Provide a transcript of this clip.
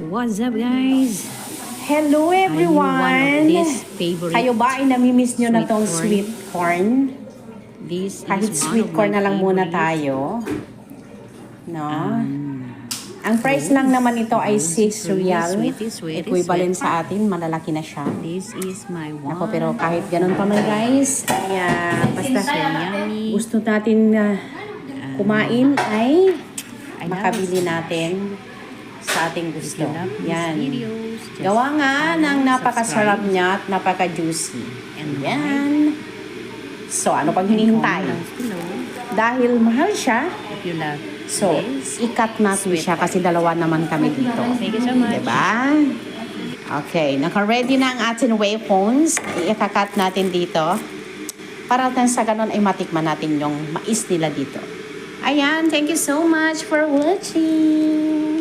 What's up, guys? Hello everyone! One of this favorite Kayo ba ay namimiss nyo na tong sweet sweet corn? This Kahit is sweet one of corn my na lang muna favorite. tayo. No? Ang price lang naman ito ay 6 real. Sweetie, Equivalent sa atin, malalaki na siya. This is my one. Ako, pero kahit ganun pa man guys, kaya basta So yummy. gusto natin kumain ay I love makabili natin sa ating gusto. If you love these Yan. videos, just Gawa nga follow, ng napakasarap subscribe, niya at napaka-juicy. and Yan. So, ano pang hinihintay? comment down below Dahil mahal siya, if you love so, this. ikat natin siya kasi dalawa naman kami dito. Thank you so much. Diba? Okay, naka-ready na ang ating wayphones. Ikakat natin dito. Para sa ganun ay matikman natin yung mais nila dito. Ayan, thank you so much for watching.